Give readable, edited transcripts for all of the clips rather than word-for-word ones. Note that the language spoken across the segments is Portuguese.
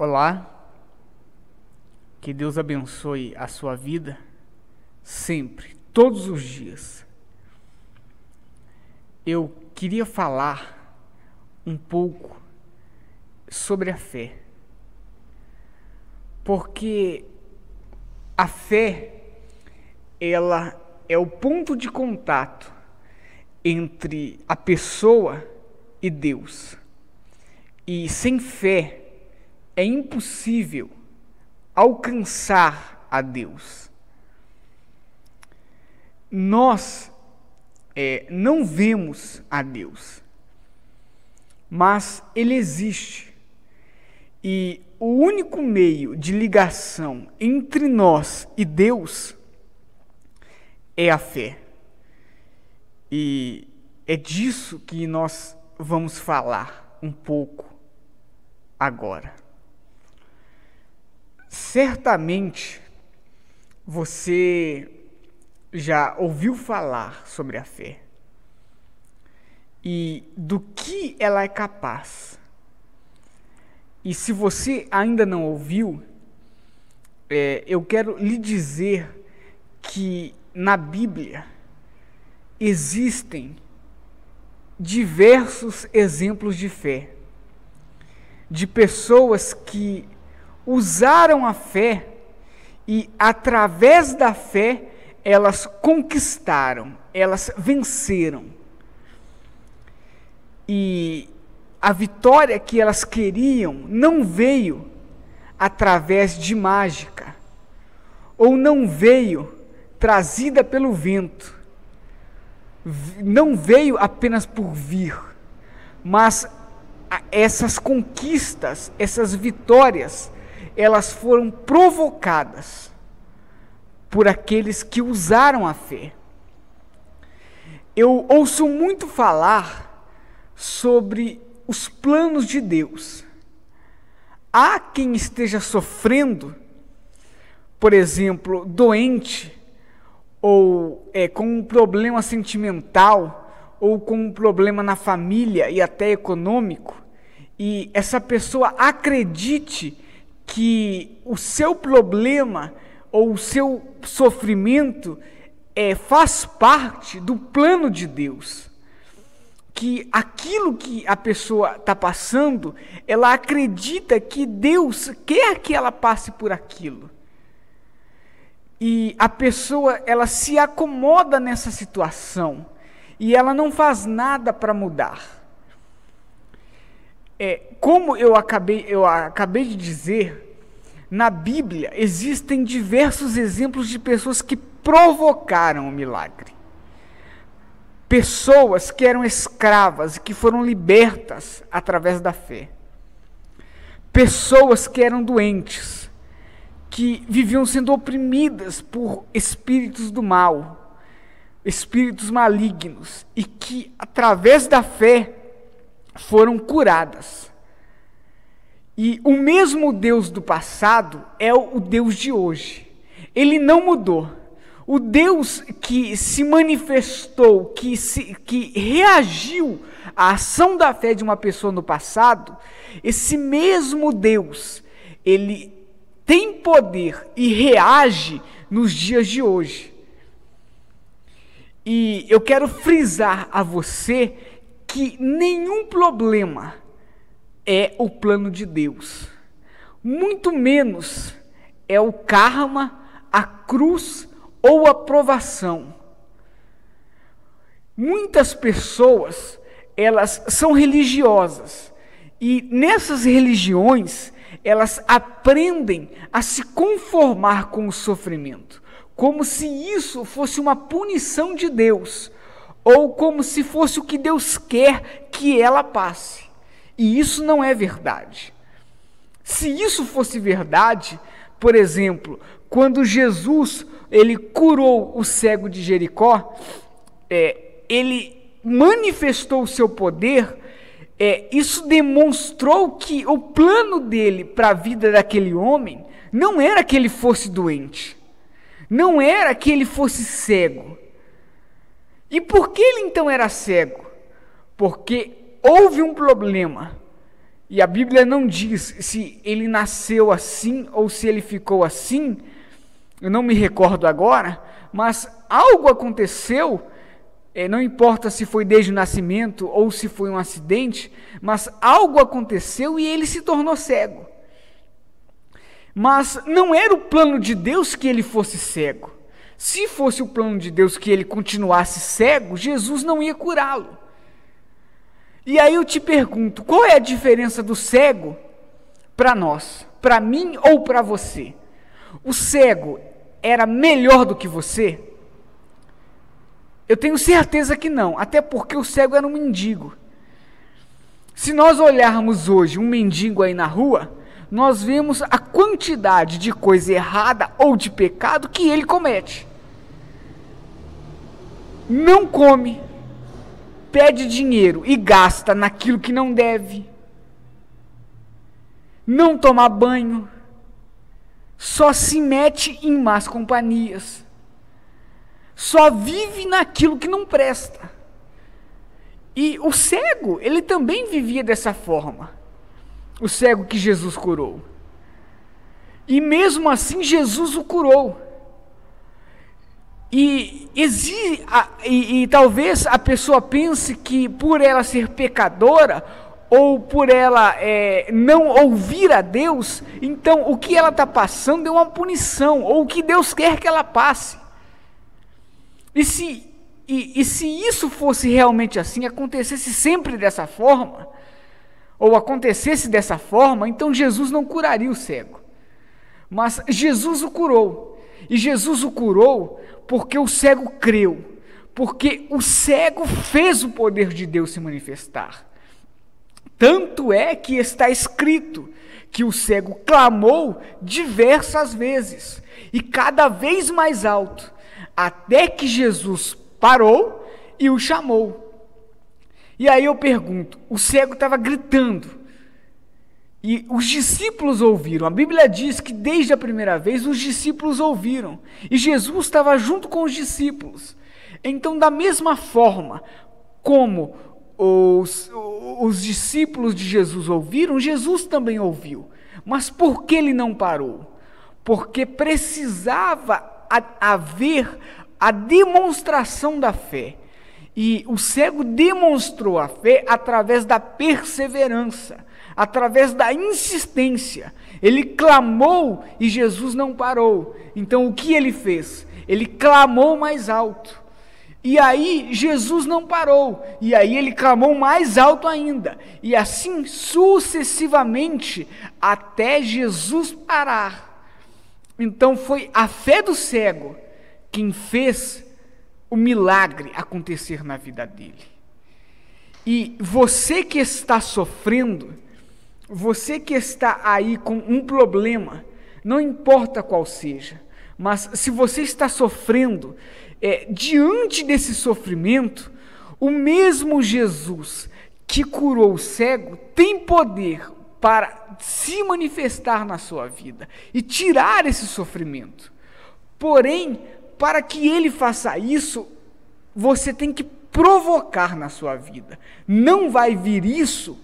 Olá, que Deus abençoe a sua vida sempre, todos os dias. Eu queria falar um pouco sobre a fé, porque a fé, ela é o ponto de contato entre a pessoa e Deus. E sem fé é impossível alcançar a Deus. Nós não vemos a Deus, mas Ele existe. E o único meio de ligação entre nós e Deus é a fé. E é disso que nós vamos falar um pouco agora. Certamente você já ouviu falar sobre a fé e do que ela é capaz. E se você ainda não ouviu, eu quero lhe dizer que na Bíblia existem diversos exemplos de fé, de pessoas que usaram a fé e, através da fé, elas conquistaram, elas venceram. E a vitória que elas queriam não veio através de mágica, ou não veio trazida pelo vento, não veio apenas por vir, mas essas conquistas, essas vitórias, elas foram provocadas por aqueles que usaram a fé. Eu ouço muito falar sobre os planos de Deus. Há quem esteja sofrendo, por exemplo, doente, ou com um problema sentimental, ou com um problema na família e até econômico, e essa pessoa acredite que o seu problema ou o seu sofrimento faz parte do plano de Deus, que aquilo que a pessoa está passando, ela acredita que Deus quer que ela passe por aquilo, e a pessoa ela se acomoda nessa situação e ela não faz nada para mudar. Como eu acabei de dizer, na Bíblia existem diversos exemplos de pessoas que provocaram o milagre. Pessoas que eram escravas e que foram libertas através da fé. Pessoas que eram doentes, que viviam sendo oprimidas por espíritos do mal, espíritos malignos, e que através da fé foram curadas. E o mesmo Deus do passado é o Deus de hoje. Ele não mudou. O Deus que se manifestou, que reagiu à ação da fé de uma pessoa no passado, esse mesmo Deus, ele tem poder e reage nos dias de hoje. E eu quero frisar a você que nenhum problema é o plano de Deus, muito menos é o karma, a cruz ou a provação. Muitas pessoas, elas são religiosas, e nessas religiões, elas aprendem a se conformar com o sofrimento, como se isso fosse uma punição de Deus, ou como se fosse o que Deus quer que ela passe. E isso não é verdade. Se isso fosse verdade, por exemplo, quando Jesus ele curou o cego de Jericó, ele manifestou o seu poder, isso demonstrou que o plano dele para a vida daquele homem não era que ele fosse doente, não era que ele fosse cego. E por que ele então era cego? Porque houve um problema E a Bíblia não diz se ele nasceu assim ou se ele ficou assim, eu não me recordo agora, mas algo aconteceu, não importa se foi desde o nascimento ou se foi um acidente, mas algo aconteceu e ele se tornou cego. Mas não era o plano de Deus que ele fosse cego. Se fosse o plano de Deus que ele continuasse cego, Jesus não ia curá-lo. E aí eu te pergunto, qual é a diferença do cego para nós, para mim ou para você? O cego era melhor do que você? Eu tenho certeza que não, até porque o cego era um mendigo. Se nós olharmos hoje um mendigo aí na rua, nós vemos a quantidade de coisa errada ou de pecado que ele comete. Não come, pede dinheiro e gasta naquilo que não deve. Não toma banho, só se mete em más companhias. Só vive naquilo que não presta. E o cego, ele também vivia dessa forma. O cego que Jesus curou. E mesmo assim, Jesus o curou. E talvez a pessoa pense que por ela ser pecadora, ou por ela não ouvir a Deus, então o que ela está passando é uma punição, ou o que Deus quer que ela passe. E se isso fosse realmente assim, acontecesse sempre dessa forma, ou acontecesse dessa forma, então Jesus não curaria o cego. Mas Jesus o curou. E Jesus o curou porque o cego creu. Porque o cego fez o poder de Deus se manifestar. Tanto é que está escrito que o cego clamou diversas vezes, e cada vez mais alto, até que Jesus parou e o chamou. E aí eu pergunto, o cego estava gritando, e os discípulos ouviram. A Bíblia diz que desde a primeira vez os discípulos ouviram, e Jesus estava junto com os discípulos. Então, da mesma forma como os discípulos de Jesus ouviram, Jesus também ouviu. Mas por que ele não parou? Porque precisava haver a demonstração da fé. E o cego demonstrou a fé através da perseverança, através da insistência. Ele clamou e Jesus não parou. Então o que ele fez? Ele clamou mais alto. E aí Jesus não parou. E aí ele clamou mais alto ainda. E assim sucessivamente até Jesus parar. Então foi a fé do cego quem fez o milagre acontecer na vida dele. E você que está sofrendo, você que está aí com um problema, não importa qual seja, mas se você está sofrendo, diante desse sofrimento, o mesmo Jesus que curou o cego tem poder para se manifestar na sua vida e tirar esse sofrimento. Porém, para que ele faça isso, você tem que provocar na sua vida. Não vai vir isso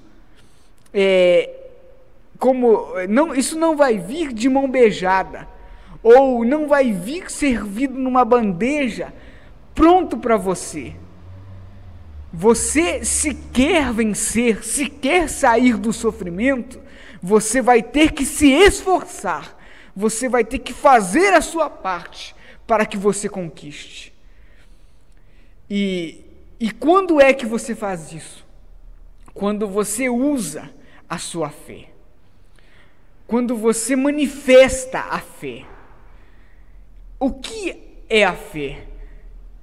isso não vai vir de mão beijada, ou não vai vir servido numa bandeja pronto para você. Você, se quer vencer, se quer sair do sofrimento, você vai ter que se esforçar, você vai ter que fazer a sua parte para que você conquiste. E quando é que você faz isso? Quando você usa a sua fé. Quando você manifesta a fé. O que é a fé?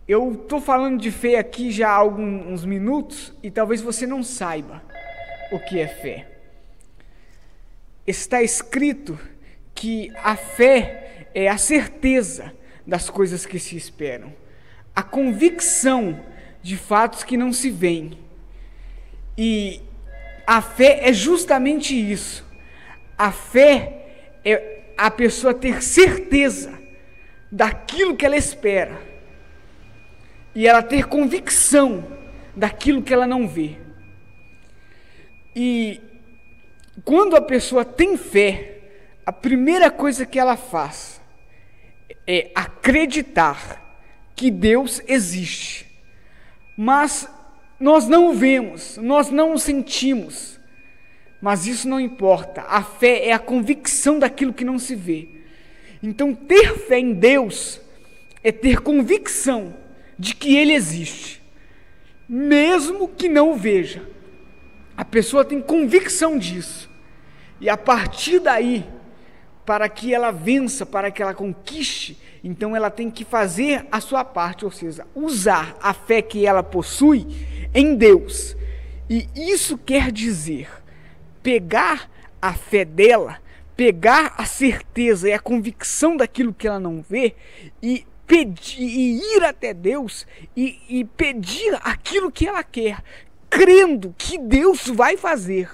Eu estou falando de fé aqui já há alguns minutos e talvez você não saiba o que é fé. Está escrito que a fé é a certeza das coisas que se esperam, a convicção de fatos que não se veem. E a fé é justamente isso. A fé é a pessoa ter certeza daquilo que ela espera e ela ter convicção daquilo que ela não vê. E Quando a pessoa tem fé, a primeira coisa que ela faz é acreditar que Deus existe. Mas nós não o vemos, nós não o sentimos. Mas isso não importa. A fé é a convicção daquilo que não se vê. Então, ter fé em Deus é ter convicção de que Ele existe, mesmo que não o veja. A pessoa tem convicção disso. E a partir daí, para que ela vença, para que ela conquiste, então ela tem que fazer a sua parte, ou seja, usar a fé que ela possui em Deus. E isso quer dizer pegar a fé dela, pegar a certeza e a convicção daquilo que ela não vê e pedir, e ir até Deus e pedir aquilo que ela quer, crendo que Deus vai fazer.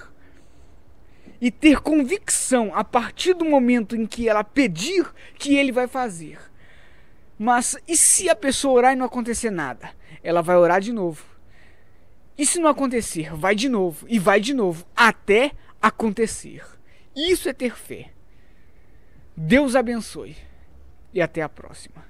E ter convicção a partir do momento em que ela pedir que Ele vai fazer. Mas e se a pessoa orar e não acontecer nada? Ela vai orar de novo. E se não acontecer? Vai de novo e vai de novo até acontecer. Isso é ter fé. Deus abençoe e até a próxima.